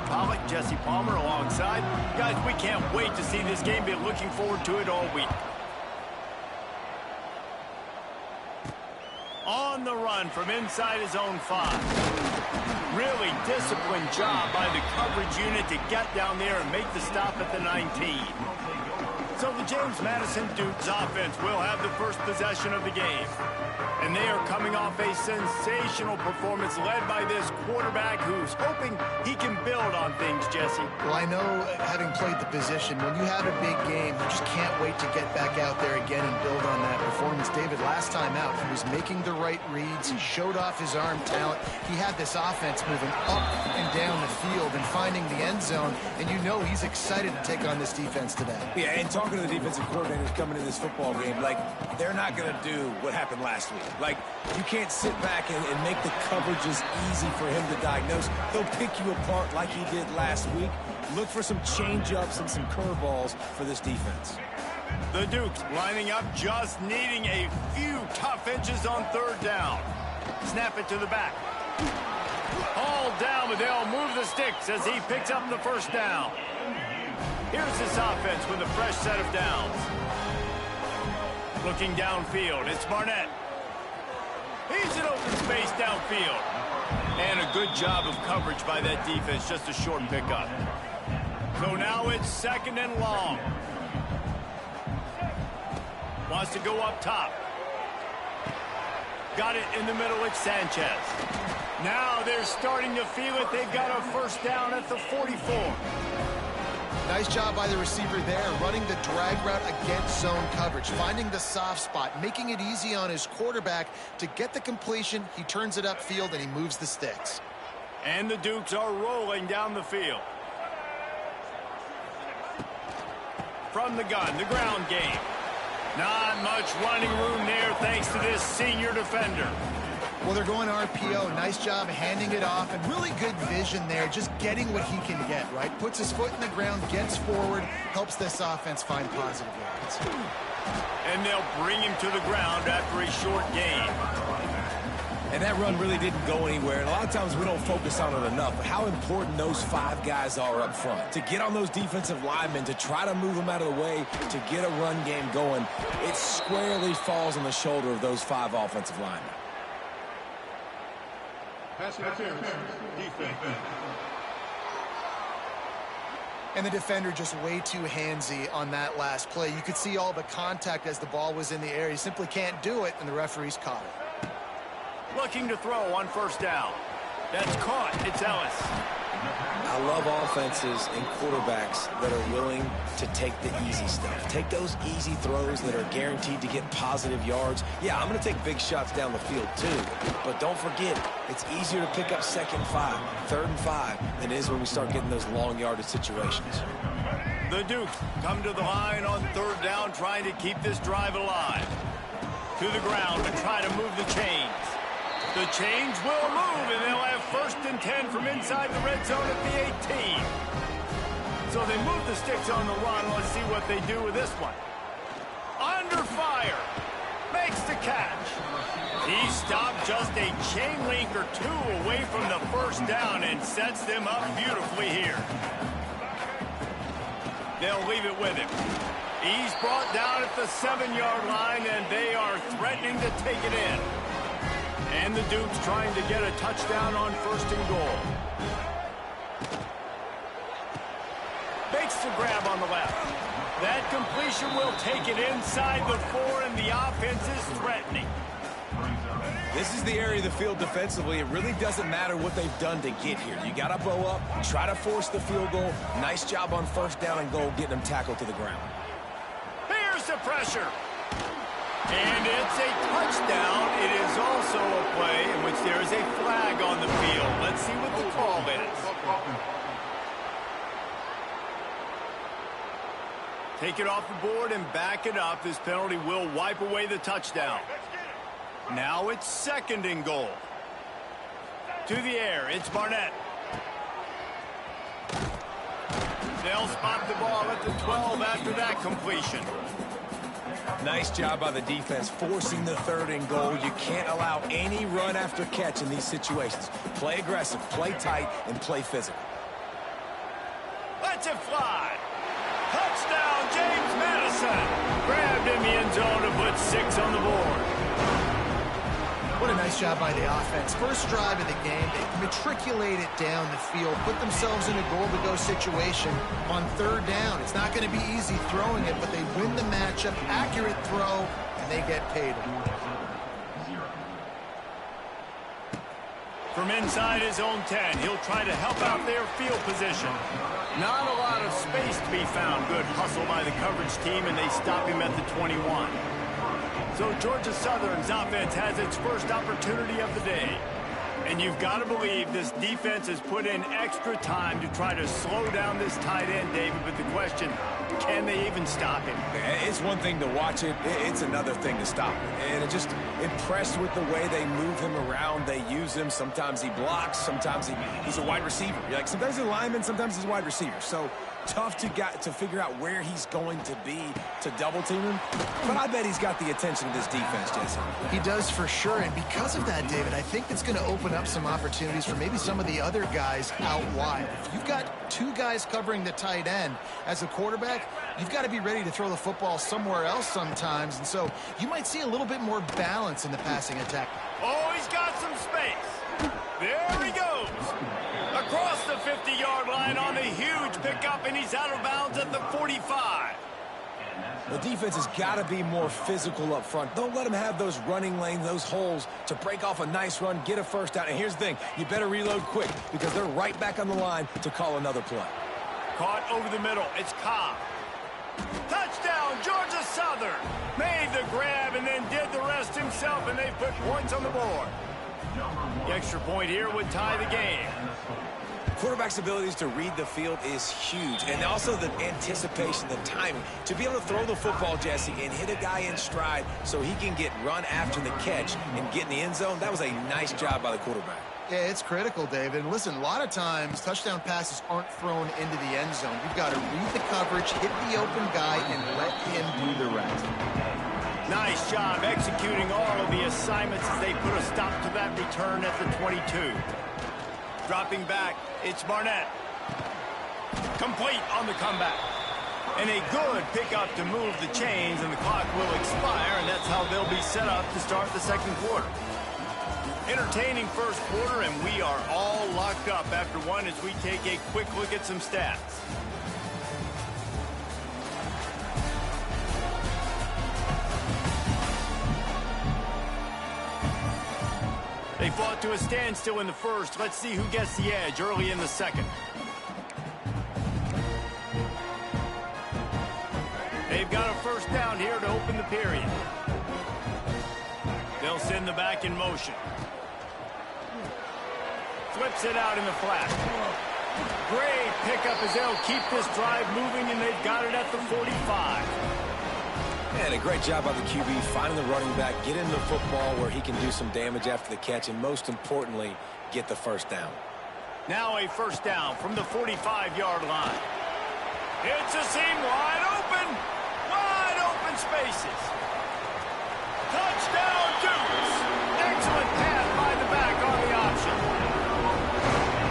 Pollock, Jesse Palmer alongside. Guys, we can't wait to see this game. Been looking forward to it all week. On the run from inside his own 5. Really disciplined job by the coverage unit to get down there and make the stop at the 19. So the James Madison Dukes offense will have the first possession of the game. And they are coming off a sensational performance led by this quarterback who's hoping he can build on things, Jesse. Well, I know, having played the position, when you have a big game, you just can't wait to get back out there again and build on that performance. David, last time out, he was making the right reads. He showed off his arm talent. He had this offense moving up and down the field and finding the end zone. And you know he's excited to take on this defense today. Yeah, and talking to the defensive coordinators coming in this football game, like, they're not going to do what happened last week. Like, you can't sit back and make the coverages easy for him to diagnose. He'll pick you apart like he did last week. Look for some change-ups and some curveballs for this defense. The Dukes lining up, just needing a few tough inches on third down. Snap it to the back. All down, but they'll move the sticks as he picks up the first down. Here's this offense with a fresh set of downs. Looking downfield, it's Barnett. He's in open space downfield. And a good job of coverage by that defense, just a short pickup. So now it's second and long. Wants to go up top. Got it in the middle, it's Sanchez. Now they're starting to feel it. They've got a first down at the 44. Nice job by the receiver there, running the drag route against zone coverage, finding the soft spot, making it easy on his quarterback to get the completion. He turns it upfield, and he moves the sticks. And the Dukes are rolling down the field. From the gun, the ground game. Not much running room there thanks to this senior defender. Well, they're going RPO. Nice job handing it off, and really good vision there, just getting what he can get, right? Puts his foot in the ground, gets forward, helps this offense find positive yards. And they'll bring him to the ground after a short gain. And that run really didn't go anywhere, and a lot of times we don't focus on it enough, but how important those 5 guys are up front. To get on those defensive linemen, to try to move them out of the way, to get a run game going, it squarely falls on the shoulder of those 5 offensive linemen. And the defender just way too handsy on that last play. You could see all the contact as the ball was in the air. He simply can't do it, and the referees caught it. Looking to throw on first down. That's caught. It's Ellis. I love offenses and quarterbacks that are willing to take the easy stuff. Take those easy throws that are guaranteed to get positive yards. Yeah, I'm going to take big shots down the field too. But don't forget, it's easier to pick up 2nd and 5, 3rd and 5 than it is when we start getting those long yardage situations. The Dukes come to the line on 3rd down, trying to keep this drive alive. To the ground to try to move the chains. The chains will move, and they'll have 1st and 10 from inside the red zone at the 18. So they move the sticks on the run. Let's see what they do with this one. Under fire. Makes the catch. He stopped just a chain link or 2 away from the first down and sets them up beautifully here. They'll leave it with him. He's brought down at the 7-yard line, and they are threatening to take it in. And the Dukes trying to get a touchdown on 1st and goal. Makes the grab on the left. That completion will take it inside the 4, and the offense is threatening. This is the area of the field defensively. It really doesn't matter what they've done to get here. You got to bow up, try to force the field goal. Nice job on 1st down and goal, getting them tackled to the ground. Here's the pressure. And it's a touchdown. It is also a play in which there is a flag on the field. Let's see what the call is. Take it off the board and back it up. This penalty will wipe away the touchdown. Now it's 2nd and goal. To the air, it's Barnett. They'll spot the ball at the 12 after that completion. Nice job by the defense forcing the 3rd and goal. You can't allow any run after catch in these situations. Play aggressive, play tight, and play physical. Lets it fly. Touchdown, James Madison. Grabbed in the end zone to put 6 on the board. What a nice job by the offense. First drive of the game, they matriculate it down the field, put themselves in a goal-to-go situation on third down. It's not going to be easy throwing it, but they win the matchup, accurate throw, and they get paid. From inside his own 10, he'll try to help out their field position. Not a lot of space to be found. Good hustle by the coverage team, and they stop him at the 21. So Georgia Southern's offense has its first opportunity of the day. And you've got to believe this defense has put in extra time to try to slow down this tight end, David. But the question, can they even stop him? It's one thing to watch it. It's another thing to stop it. And it just impressed with the way they move him around. They use him. Sometimes he blocks. Sometimes he's a wide receiver. Like sometimes he's a lineman. Sometimes he's a wide receiver. So tough to figure out where he's going to be to double team him. But I bet he's got the attention of this defense, Jesse. He does for sure, and because of that, David, I think it's going to open up some opportunities for maybe some of the other guys out wide. If you've got 2 guys covering the tight end as a quarterback, you've got to be ready to throw the football somewhere else sometimes, and so you might see a little bit more balance in the passing attack. Oh, he's got some space. There he goes. Across the 50-yard line on a huge pickup, and he's out of bounds at the 45. The defense has got to be more physical up front. Don't let them have those running lanes, those holes to break off a nice run, get a first down. And here's the thing, you better reload quick because they're right back on the line to call another play. Caught over the middle. It's Cobb. Touchdown, Georgia Southern. Made the grab and then did the rest himself, and they put points on the board. The extra point here would tie the game. Quarterback's abilities to read the field is huge, and also the anticipation, the timing. To be able to throw the football, Jesse, and hit a guy in stride so he can get run after the catch and get in the end zone, that was a nice job by the quarterback. Yeah, it's critical, David. And listen, a lot of times touchdown passes aren't thrown into the end zone. You've got to read the coverage, hit the open guy, and let him do the rest. Nice job executing all of the assignments as they put a stop to that return at the 22. Dropping back, it's Barnett. Complete on the comeback. And a good pickup to move the chains, and the clock will expire, and that's how they'll be set up to start the second quarter. Entertaining first quarter, and we are all locked up after one as we take a quick look at some stats. They fought to a standstill in the first. Let's see who gets the edge early in the second. They've got a first down here to open the period. They'll send the back in motion. Flips it out in the flat. Great pickup as they'll keep this drive moving, and they've got it at the 45. And a great job by the QB finding the running back, get into the football where he can do some damage after the catch, and most importantly, get the first down. Now a first down from the 45-yard line. It's a seam wide open spaces. Touchdown, Dukes! Excellent pass by the back on the option.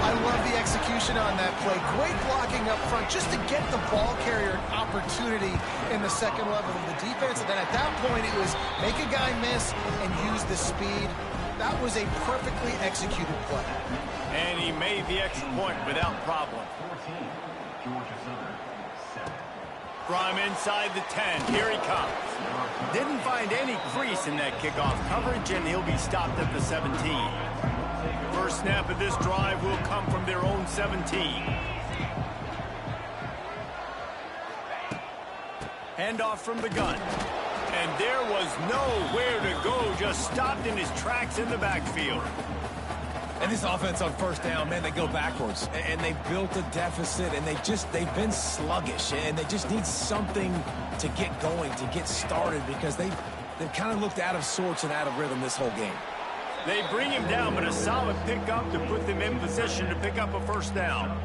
I love the execution on that play. Great blocking up front just to get the ball carrier an opportunity in the second level of the defense. And then at that point, it was make a guy miss and use the speed. That was a perfectly executed play. And he made the extra point without problem. From inside the 10, here he comes. Didn't find any crease in that kickoff coverage, and he'll be stopped at the 17. First snap of this drive will come from their own 17. Handoff from the gun. And there was nowhere to go, just stopped in his tracks in the backfield. And this offense on first down, man, they go backwards. And they built a deficit, and they've been sluggish. And they just need something to get going, to get started, because they've kind of looked out of sorts and out of rhythm this whole game. They bring him down, but a solid pickup to put them in position to pick up a first down.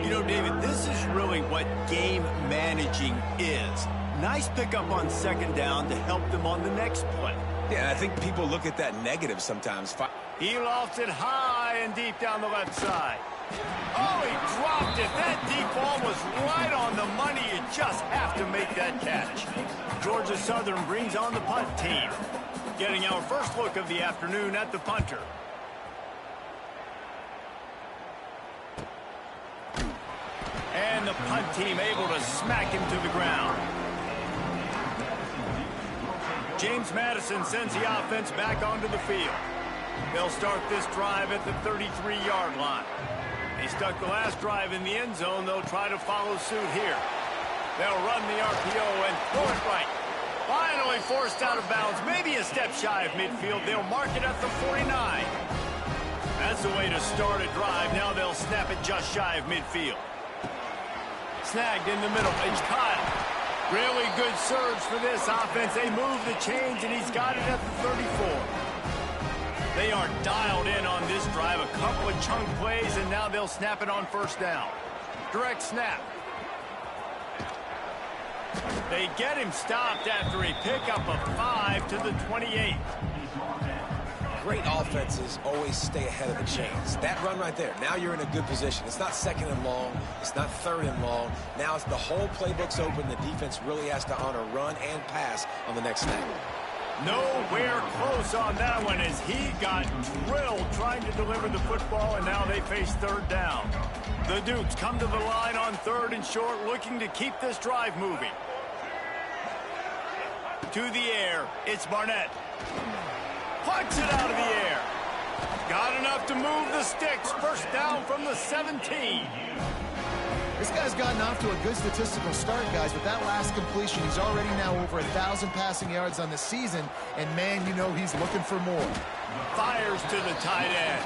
You know, David, this is really what game managing is. Nice pickup on second down to help them on the next play. Yeah, I think people look at that negative sometimes. He lofts it high and deep down the left side. Oh, he dropped it. That deep ball was right on the money. You just have to make that catch. Georgia Southern brings on the punt team. Getting our first look of the afternoon at the punter. And the punt team able to smack him to the ground. James Madison sends the offense back onto the field. They'll start this drive at the 33-yard line. They stuck the last drive in the end zone. They'll try to follow suit here. They'll run the RPO and throw it right. Finally forced out of bounds, maybe a step shy of midfield. They'll mark it at the 49. That's the way to start a drive. Now they'll snap it just shy of midfield. Snagged in the middle. It's caught. Really good surge for this offense. They move the chains, and he's got it at the 34. They are dialed in on this drive. A couple of chunk plays, and now they'll snap it on first down. Direct snap. They get him stopped after a pickup of 5 to the 28. Great offenses always stay ahead of the chains. That run right there, now you're in a good position. It's not second and long. It's not third and long. Now it's the whole playbook's open. The defense really has to honor run and pass on the next snap. Nowhere close on that one as he got drilled trying to deliver the football, and now they face third down. The Dukes come to the line on third and short, looking to keep this drive moving. To the air, it's Barnett. Puts it out of the air. Got enough to move the sticks. First down from the 17. This guy's gotten off to a good statistical start, guys. With that last completion, he's already now over 1,000 passing yards on the season. And, man, you know he's looking for more. Fires to the tight end.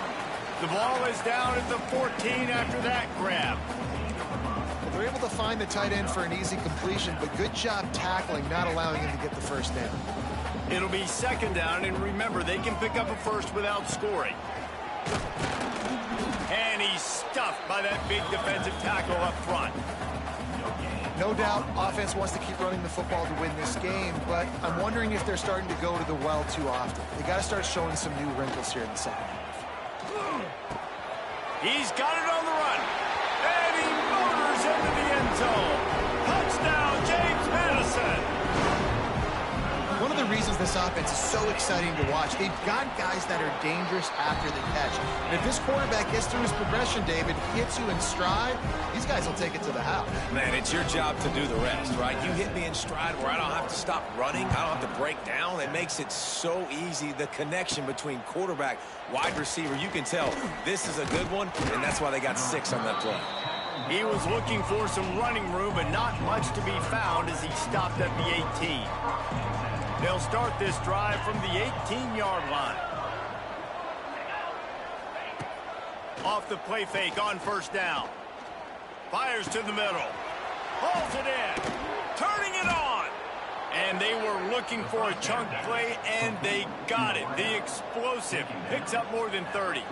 The ball is down at the 14 after that grab. They're able to find the tight end for an easy completion, but good job tackling, not allowing him to get the first down. It'll be second down, and remember, they can pick up a first without scoring. And he's stuffed by that big defensive tackle up front. No doubt, offense wants to keep running the football to win this game, but I'm wondering if they're starting to go to the well too often. They got to start showing some new wrinkles here in the second half. He's got it on the run. And he motors into the end zone. Touchdown, James Madison. One of the reasons this offense is so exciting to watch, they've got guys that are dangerous after the catch. And if this quarterback gets through his progression, David, hits you in stride, these guys will take it to the house. Man, it's your job to do the rest, right? You hit me in stride where I don't have to stop running. I don't have to break down. It makes it so easy. The connection between quarterback, wide receiver, you can tell this is a good one, and that's why they got 6 on that play. He was looking for some running room, but not much to be found as he stopped at the 18. They'll start this drive from the 18-yard line. Off the play fake on first down. Fires to the middle. Pulls it in. Turning it on. And they were looking for a chunk play, and they got it. The explosive picks up more than 30.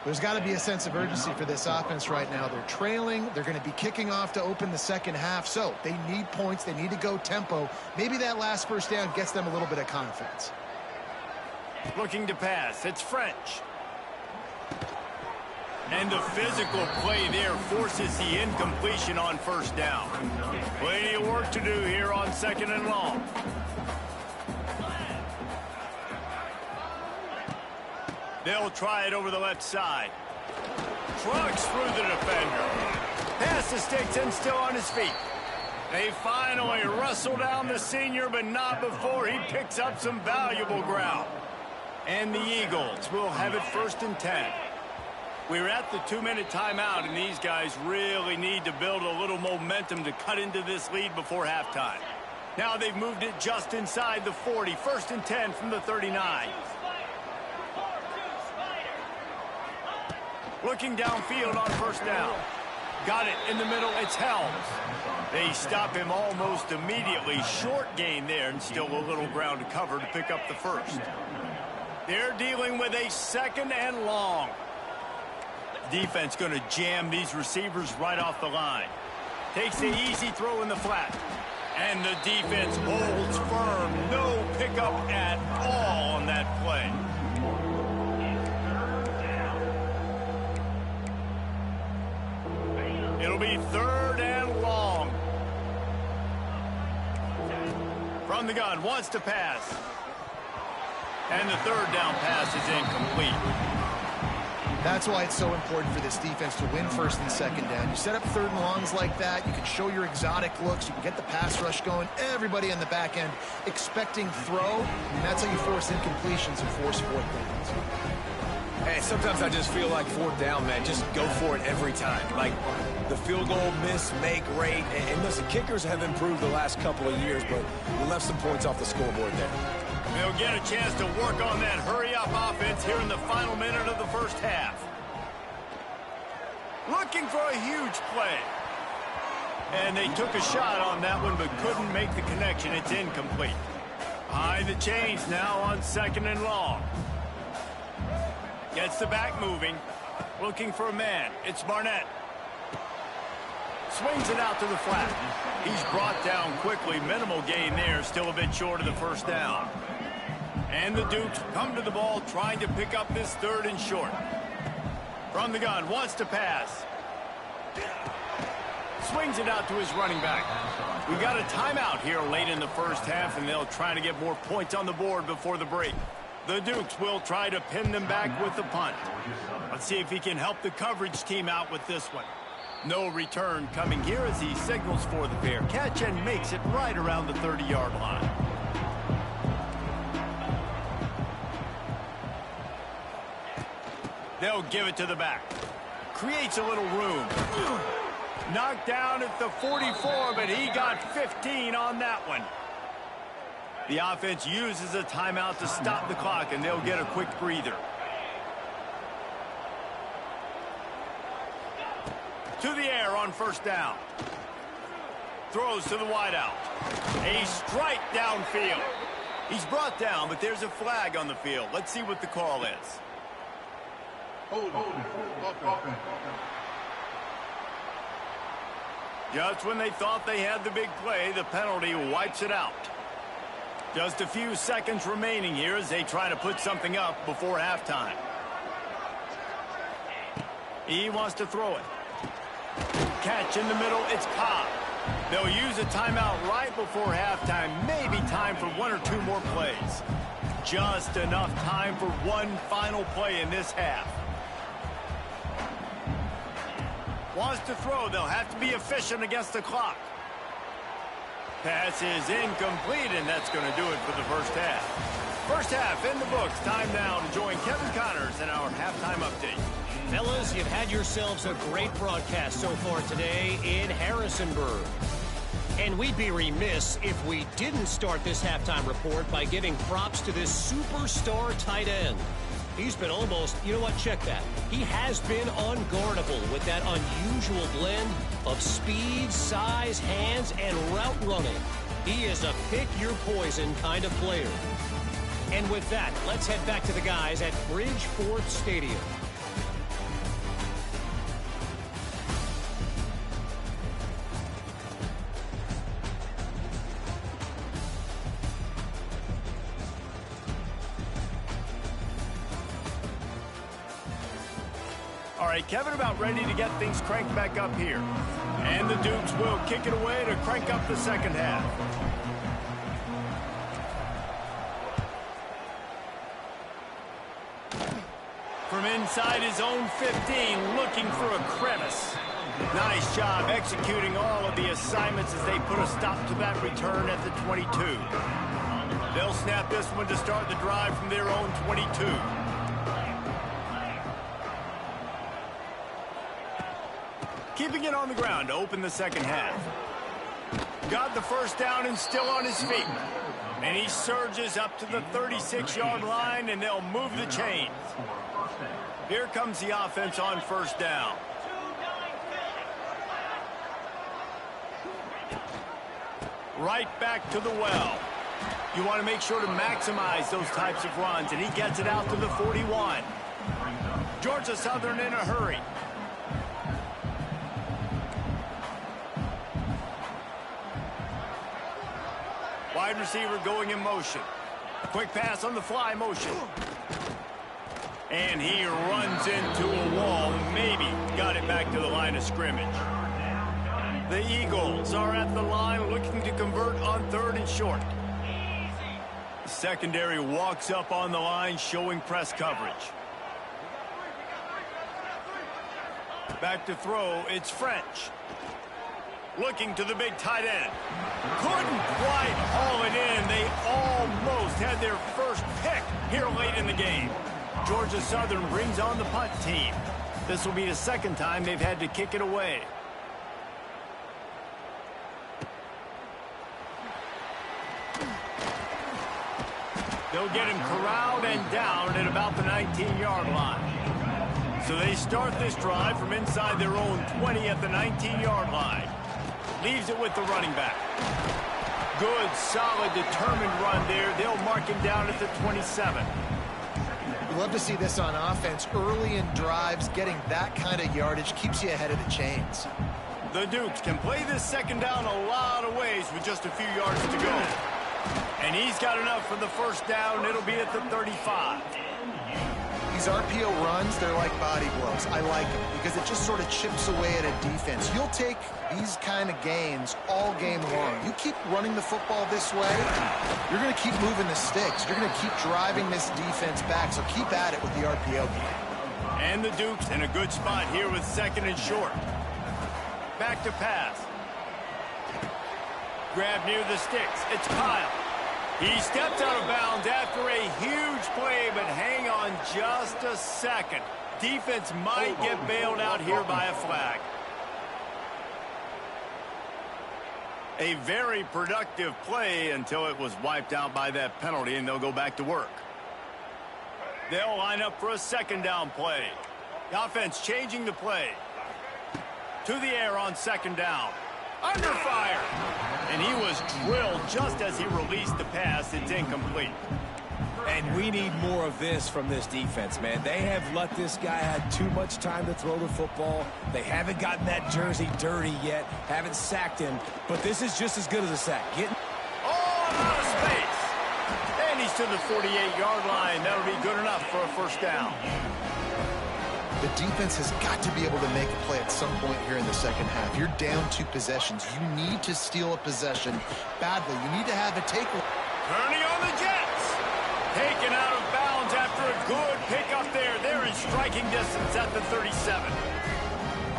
There's got to be a sense of urgency for this offense right now. They're trailing. They're going to be kicking off to open the second half. So they need points. They need to go tempo. Maybe that last first down gets them a little bit of confidence. Looking to pass. It's French. And the physical play there forces the incompletion on first down. Plenty of work to do here on second and long. They'll try it over the left side. Trucks through the defender. Past the sticks and still on his feet. They finally wrestle down the senior, but not before he picks up some valuable ground. And the Eagles will have it 1st and 10. We're at the 2-minute timeout, and these guys really need to build a little momentum to cut into this lead before halftime. Now they've moved it just inside the 40. 1st and 10 from the 39. Looking downfield on first down. Got it in the middle. It's Helms. They stop him almost immediately. Short gain there, and still a little ground to cover to pick up the first. They're dealing with a 2nd and long. Defense going to jam these receivers right off the line. Takes the easy throw in the flat. And the defense holds firm. No pickup at all on that play. It'll be 3rd and long. From the gun, wants to pass. And the 3rd down pass is incomplete. That's why it's so important for this defense to win 1st and 2nd down. You set up 3rd and longs like that, you can show your exotic looks, you can get the pass rush going, everybody on the back end expecting throw, and that's how you force incompletions and force 4th downs. Hey, sometimes I just feel like 4th down, man. Just go for it every time. Like the field goal miss-make rate. And listen, kickers have improved the last couple of years, but we left some points off the scoreboard there. They'll get a chance to work on that hurry-up offense here in the final minute of the 1st half. Looking for a huge play. And they took a shot on that one, but couldn't make the connection. It's incomplete. Behind the chains now on 2nd and long. Gets the back moving. Looking for a man. It's Barnett. Swings it out to the flat. He's brought down quickly. Minimal gain there. Still a bit short of the 1st down. And the Dukes come to the ball trying to pick up this 3rd and short. From the gun. Wants to pass. Swings it out to his running back. We got a timeout here late in the 1st half, and they'll try to get more points on the board before the break. The Dukes will try to pin them back with the punt. Let's see if he can help the coverage team out with this one. No return coming here as he signals for the fair catch and makes it right around the 30-yard line. They'll give it to the back. Creates a little room. Knocked down at the 44, but he got 15 on that one. The offense uses a timeout to stop the clock, and they'll get a quick breather. To the air on 1st down. Throws to the wideout. A strike downfield. He's brought down, but there's a flag on the field. Let's see what the call is. Just when they thought they had the big play, the penalty wipes it out. Just a few seconds remaining here as they try to put something up before halftime. He wants to throw it. Catch in the middle, it's Cobb. They'll use a timeout right before halftime. Maybe time for 1 or 2 more plays. Just enough time for one final play in this half. Wants to throw, they'll have to be efficient against the clock. Pass is incomplete, and that's going to do it for the 1st half. 1st half in the books. Time now to join Kevin Connors in our halftime update. Fellas, you've had yourselves a great broadcast so far today in Harrisonburg. And we'd be remiss if we didn't start this halftime report by giving props to this superstar tight end. He's been almost, you know what, check that. He has been unguardable with that unusual blend of speed, size, hands, and route running. He is a pick-your-poison kind of player. And with that, let's head back to the guys at Bridgeforth Stadium. All right, Kevin, about ready to get things cranked back up here. And the Dukes will kick it away to crank up the 2nd half. From inside his own 15, looking for a crevice. Nice job executing all of the assignments as they put a stop to that return at the 22. They'll snap this one to start the drive from their own 22. Keeping it on the ground to open the 2nd half. Got the 1st down and still on his feet. And he surges up to the 36-yard line, and they'll move the chains. Here comes the offense on 1st down. Right back to the well. You want to make sure to maximize those types of runs, and he gets it out to the 41. Georgia Southern in a hurry. Wide receiver going in motion. Quick pass on the fly motion. And he runs into a wall. Maybe got it back to the line of scrimmage. The Eagles are at the line looking to convert on 3rd and short. The secondary walks up on the line showing press coverage. Back to throw, it's French. Looking to the big tight end. Couldn't quite haul it in. They almost had their first pick here late in the game. Georgia Southern brings on the punt team. This will be the second time they've had to kick it away. They'll get him corralled and down at about the 19-yard line. So they start this drive from inside their own 20 at the 19-yard line. Leaves it with the running back. Good, solid, determined run there. They'll mark him down at the 27. You love to see this on offense. Early in drives, getting that kind of yardage keeps you ahead of the chains. The Dukes can play this second down a lot of ways with just a few yards to go. And he's got enough for the first down. It'll be at the 35. These RPO runs, they're like body blows. I like them because it just sort of chips away at a defense. You'll take these kind of gains all game long. You keep running the football this way, you're going to keep moving the sticks. You're going to keep driving this defense back, so keep at it with the RPO game. And the Dukes in a good spot here with 2nd and short. Back to pass. Grab near the sticks. It's Kyle. He steps out of bounds after a huge play, but hang on just a second. Defense might get bailed out here by a flag. A very productive play until it was wiped out by that penalty, and they'll go back to work. They'll line up for a 2nd down play. The offense changing the play. To the air on 2nd down. Under fire. And he was drilled just as he released the pass. It's incomplete. And we need more of this from this defense, man. They have let this guy have too much time to throw the football. They haven't gotten that jersey dirty yet, haven't sacked him, but this is just as good as a sack. Out of space. And he's to the 48-yard line. That'll be good enough for a first down. The defense has got to be able to make a play at some point here in the second half. You're down 2 possessions. You need to steal a possession badly. You need to have a takeaway. Turning on the Jets. Taken out of bounds after a good pickup there. They're in striking distance at the 37.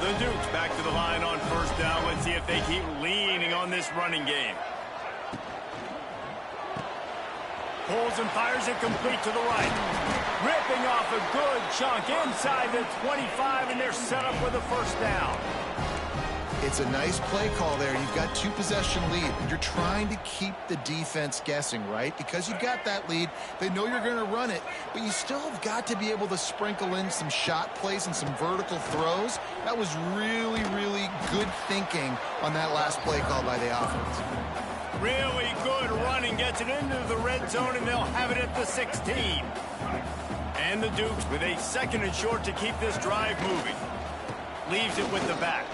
The Dukes back to the line on first down. Let's see if they keep leaning on this running game. Pulls and fires it complete to the right. Ripping off a good chunk inside the 25, and they're set up with a first down. It's a nice play call there. You've got 2 possession lead. You're trying to keep the defense guessing, right? Because you've got that lead. They know you're going to run it, but you still have got to be able to sprinkle in some shot plays and some vertical throws. That was really, really good thinking on that last play call by the offense. Really good running, gets it into the red zone, and they'll have it at the 16. And the Dukes with a 2nd and short to keep this drive moving. Leaves it with the back.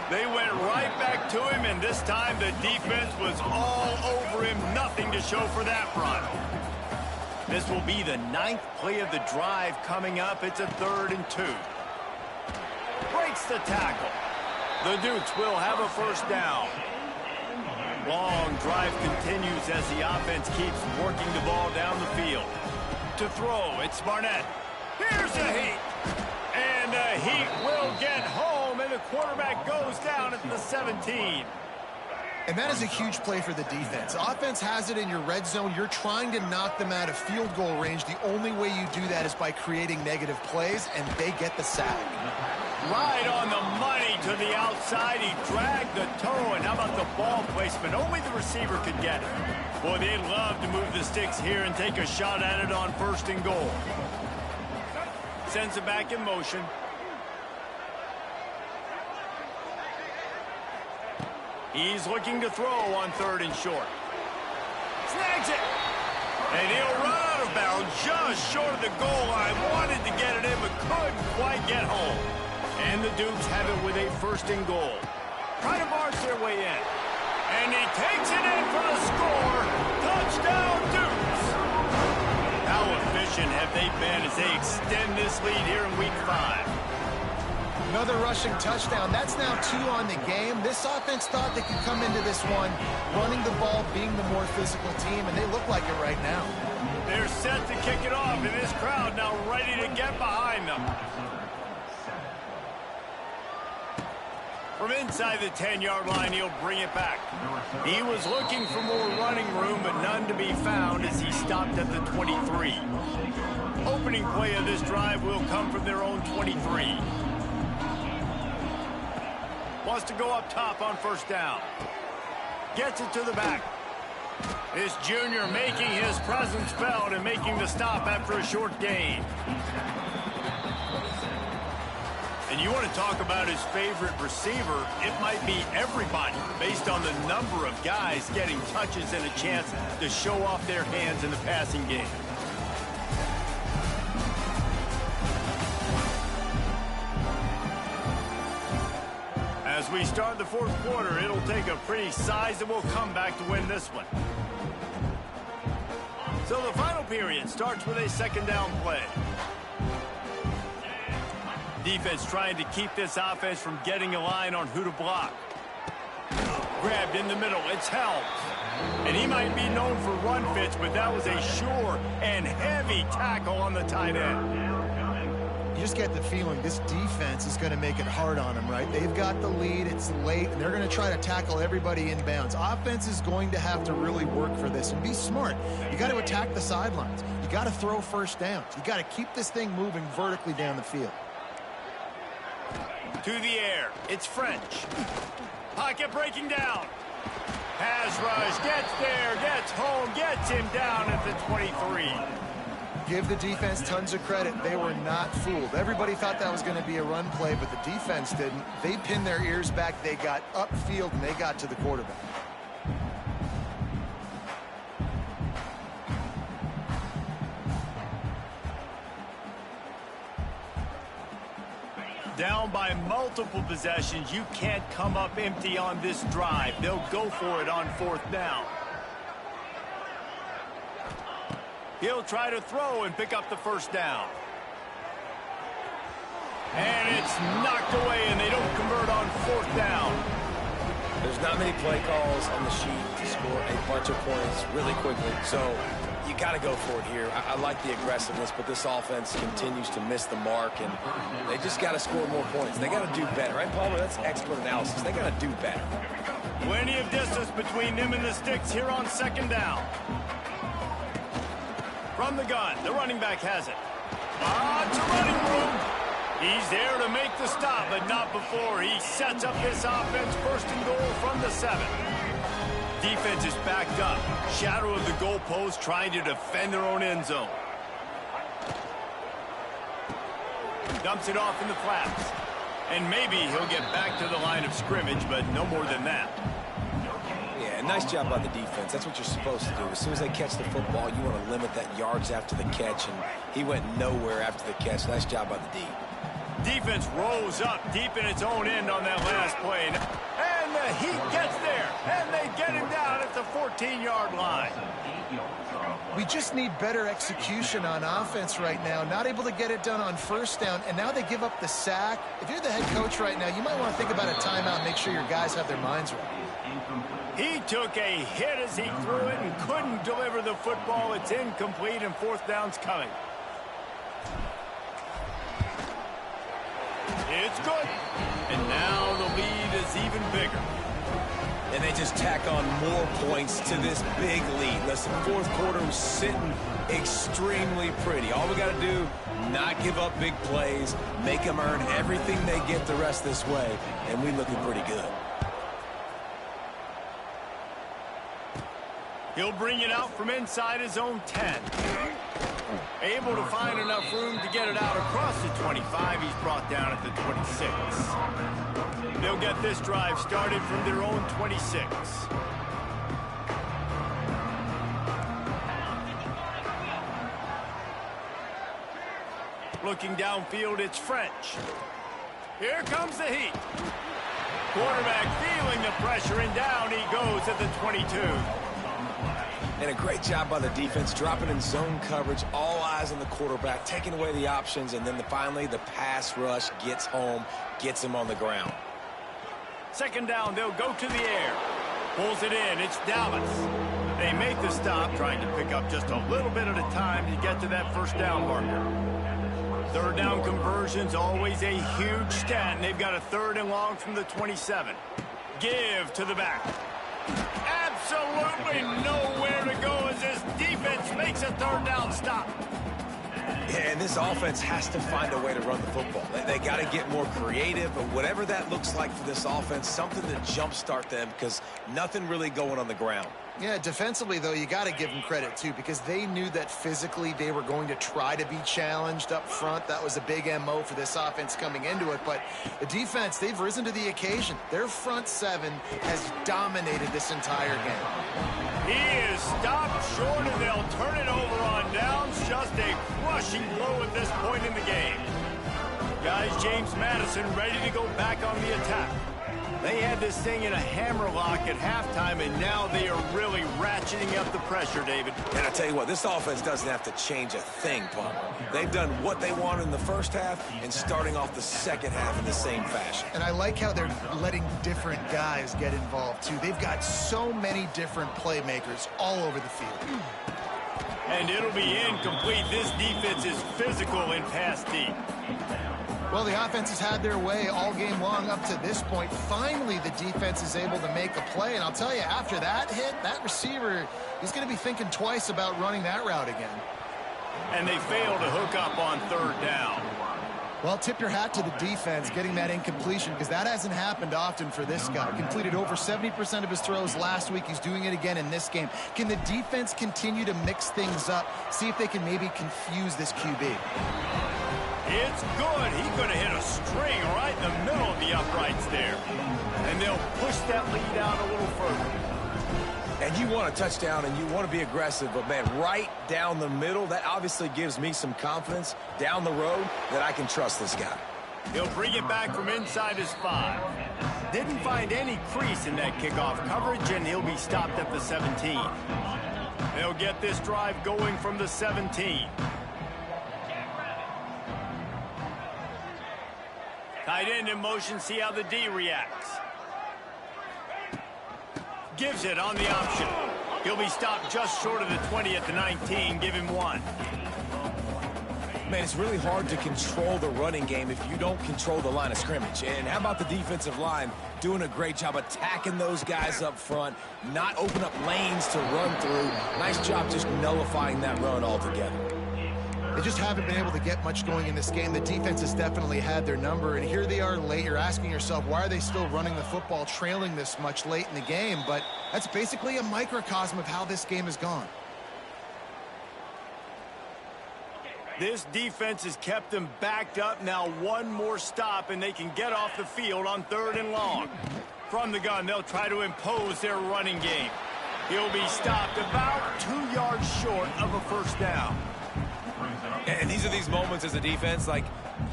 They went right back to him, and this time the defense was all over him. Nothing to show for that run. This will be the 9th play of the drive coming up. It's a 3rd and 2. Breaks the tackle. The Dukes will have a first down. Long drive continues as the offense keeps working the ball down the field. To throw, it's Barnett. Here's a heat. And the heat will get home, and the quarterback goes down at the 17. And that is a huge play for the defense. Offense has it in your red zone. You're trying to knock them out of field goal range. The only way you do that is by creating negative plays, and they get the sack. Right on the money to the outside. He dragged the toe, and how about the ball placement? Only the receiver could get it. Boy, they'd love to move the sticks here and take a shot at it on 1st and goal. Sends it back in motion. He's looking to throw on 3rd and short. Snags it. And he'll run out of bounds just short of the goal line. Wanted to get it in, but couldn't quite get home. And the Dukes have it with a 1st and goal. Try to march their way in. And he takes it in for the score. Touchdown, Dukes. How efficient have they been as they extend this lead here in Week 5? Another rushing touchdown. That's now 2 on the game. This offense thought they could come into this one running the ball, being the more physical team, and they look like it right now. They're set to kick it off, and this crowd now ready to get behind them. From inside the 10-yard line, he'll bring it back. He was looking for more running room, but none to be found as he stopped at the 23. Opening play of this drive will come from their own 23. Wants to go up top on first down. Gets it to the back. This junior making his presence felt and making the stop after a short gain. And you want to talk about his favorite receiver, it might be everybody based on the number of guys getting touches and a chance to show off their hands in the passing game. As we start the fourth quarter, it'll take a pretty sizable comeback to win this one. So the final period starts with a second down play. Defense trying to keep this offense from getting a line on who to block. Grabbed in the middle. It's held. And he might be known for run fits, but that was a sure and heavy tackle on the tight end. You just get the feeling this defense is going to make it hard on them, right? They've got the lead. It's late, and they're going to try to tackle everybody inbounds. Offense is going to have to really work for this and be smart. You got to attack the sidelines. You got to throw first downs. You got to keep this thing moving vertically down the field. To the air. It's French. Pocket breaking down. Pass rush. Gets there. Gets home. Gets him down at the 23. Give the defense tons of credit. They were not fooled. Everybody thought that was going to be a run play, but the defense didn't. They pinned their ears back. They got upfield, and they got to the quarterback. Down by multiple possessions, you can't come up empty on this drive. They'll go for it on fourth down. He'll try to throw and pick up the first down. And it's knocked away, and they don't convert on fourth down. There's not many play calls on the sheet to score a bunch of points really quickly, so you got to go for it here. I like the aggressiveness, but this offense continues to miss the mark, and they just got to score more points. They got to do better. Right, Palmer? That's expert analysis. They got to do better. Plenty of distance between them and the sticks here on second down. From the gun, the running back has it. To running room. He's there to make the stop, but not before. He sets up this offense first and goal from the 7. Defense is backed up. Shadow of the goalpost trying to defend their own end zone. Dumps it off in the flats. And maybe he'll get back to the line of scrimmage, but no more than that. Yeah, nice job by the defense. That's what you're supposed to do. As soon as they catch the football, you want to limit that yards after the catch, and he went nowhere after the catch. Nice job by the D. Defense rose up deep in its own end on that last play. And the heat gets there, and they get him down at the 14-yard line. We just need better execution on offense right now. Not able to get it done on first down, and now they give up the sack. If you're the head coach right now, you might want to think about a timeout and make sure your guys have their minds right. He took a hit as he threw it and couldn't deliver the football. It's incomplete, and fourth down's coming. It's good. And now the lead is even bigger. And they just tack on more points to this big lead. Listen, fourth quarter was sitting extremely pretty. All we got to do, not give up big plays, make them earn everything they get the rest this way, and we looking pretty good. He'll bring it out from inside his own 10. Able to find enough room to get it out across the 25. He's brought down at the 26. They'll get this drive started from their own 26. Looking downfield, it's French. Here comes the heat. Quarterback feeling the pressure, and down he goes at the 22. And a great job by the defense, dropping in zone coverage, all eyes eyes on the quarterback, taking away the options, and then finally the pass rush gets home, gets him on the ground. Second down, they'll go to the air. Pulls it in, it's Dallas. They make the stop, trying to pick up just a little bit at a time to get to that first down marker. Third down conversion's always a huge stat, and they've got a 3rd and long from the 27. Give to the back. Absolutely nowhere to go as this defense makes a 3rd down stop. Yeah, and this offense has to find a way to run the football. They got to get more creative, but whatever that looks like for this offense, something to jumpstart them because nothing really going on the ground. Yeah, defensively, though, you got to give them credit, too, because they knew that physically they were going to try to be challenged up front. That was a big MO for this offense coming into it. But the defense, they've risen to the occasion. Their front 7 has dominated this entire game. He is stopped short, and they'll turn it over on downs. Just a crushing blow at this point in the game. Guys, James Madison ready to go back on the attack. They had this thing in a hammerlock at halftime, and now they are really ratcheting up the pressure, David. And I tell you what, this offense doesn't have to change a thing, Palmer. They've done what they wanted in the first half and starting off the second half in the same fashion. And I like how they're letting different guys get involved, too. They've got so many different playmakers all over the field. And it'll be incomplete. This defense is physical in pass deep. Well, the offense has had their way all game long up to this point. Finally, the defense is able to make a play. And I'll tell you, after that hit, that receiver, he's going to be thinking twice about running that route again. And they fail to hook up on 3rd down. Well, tip your hat to the defense getting that incompletion because that hasn't happened often for this guy. Completed over 70% of his throws last week. He's doing it again in this game. Can the defense continue to mix things up, see if they can maybe confuse this QB? It's good. He could have hit a string right in the middle of the uprights there. And they'll push that lead out a little further. And you want a touchdown and you want to be aggressive, but, man, right down the middle, that obviously gives me some confidence down the road that I can trust this guy. He'll bring it back from inside his 5. Didn't find any crease in that kickoff coverage, and he'll be stopped at the 17. They'll get this drive going from the 17. Tight end in motion, see how the D reacts. Gives it on the option. He'll be stopped just short of the 20 at the 19. Give him 1. Man, it's really hard to control the running game if you don't control the line of scrimmage. And how about the defensive line doing a great job attacking those guys up front, not open up lanes to run through. Nice job just nullifying that run altogether. They just haven't been able to get much going in this game. The defense has definitely had their number, and here they are late. You're asking yourself, why are they still running the football, trailing this much late in the game? But that's basically a microcosm of how this game has gone. This defense has kept them backed up. Now one more stop, and they can get off the field on 3rd and long. From the gun, they'll try to impose their running game. He'll be stopped about 2 yards short of a first down. And these are these moments as a defense, like,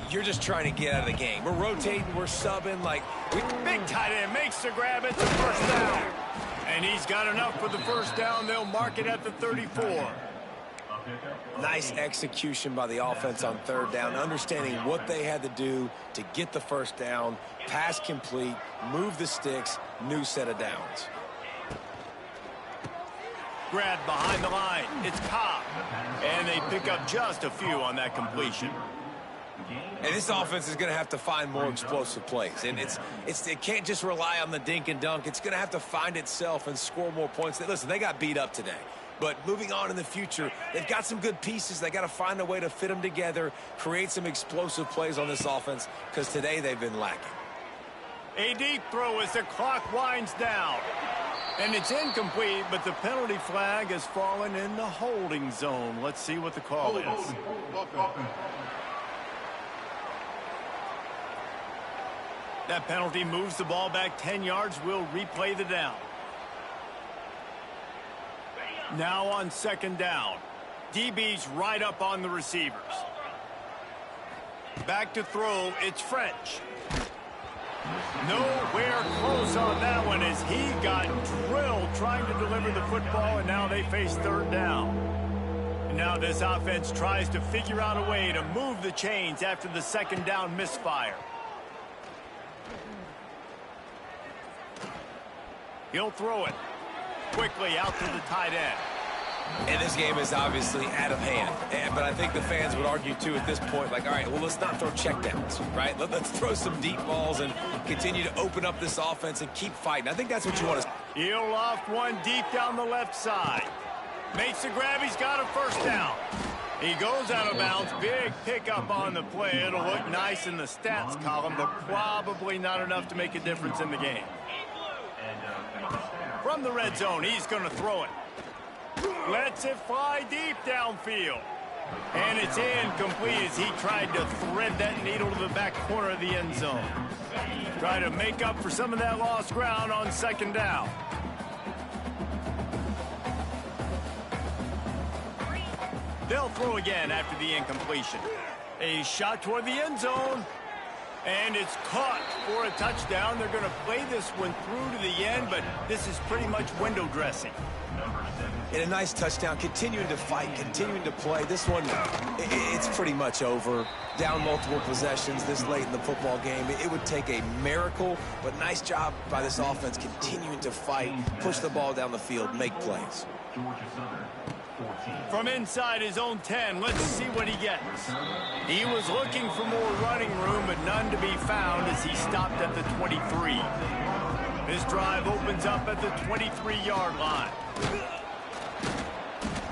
you're just trying to get out of the game. We're rotating, we're subbing, like... Big tight end makes the grab, it's a first down. And he's got enough for the first down. They'll mark it at the 34. Nice execution by the offense on 3rd down, understanding what they had to do to get the first down, pass complete, move the sticks, new set of downs. Grab behind the line. It's Cobb. And they pick up just a few on that completion. And this offense is going to have to find more explosive plays. And it can't just rely on the dink and dunk. It's going to have to find itself and score more points. Listen, they got beat up today. But moving on in the future, they've got some good pieces. They got to find a way to fit them together, create some explosive plays on this offense, because today they've been lacking. A deep throw as the clock winds down. And it's incomplete, but the penalty flag has fallen in the holding zone. Let's see what the call is. That penalty moves the ball back 10 yards. We'll replay the down. Now on 2nd down. DB's right up on the receivers. Back to throw, it's French. Nowhere close on that one as he got drilled trying to deliver the football, and now they face 3rd down. Now this offense tries to figure out a way to move the chains after the second down misfire. He'll throw it quickly out to the tight end. And this game is obviously out of hand. But I think the fans would argue, too, at this point, like, all right, well, let's not throw checkdowns, right? Let's throw some deep balls and continue to open up this offense and keep fighting. I think that's what you want to... He'll loft one deep down the left side. Makes the grab. He's got a first down. He goes out of bounds. Big pickup on the play. It'll look nice in the stats column, but probably not enough to make a difference in the game. From the red zone, he's going to throw it. Lets it fly deep downfield. And it's incomplete as he tried to thread that needle to the back corner of the end zone. Try to make up for some of that lost ground on second down. They'll throw again after the incompletion. A shot toward the end zone. And it's caught for a touchdown. They're going to play this one through to the end, but this is pretty much window dressing. And a nice touchdown, continuing to fight, continuing to play. This one, it's pretty much over. Down multiple possessions this late in the football game. It would take a miracle, but nice job by this offense continuing to fight, push the ball down the field, make plays. From inside his own 10, let's see what he gets. He was looking for more running room, but none to be found as he stopped at the 23. This drive opens up at the 23-yard line.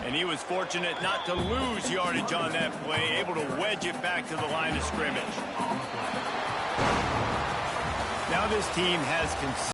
And he was fortunate not to lose yardage on that play, able to wedge it back to the line of scrimmage. Now this team has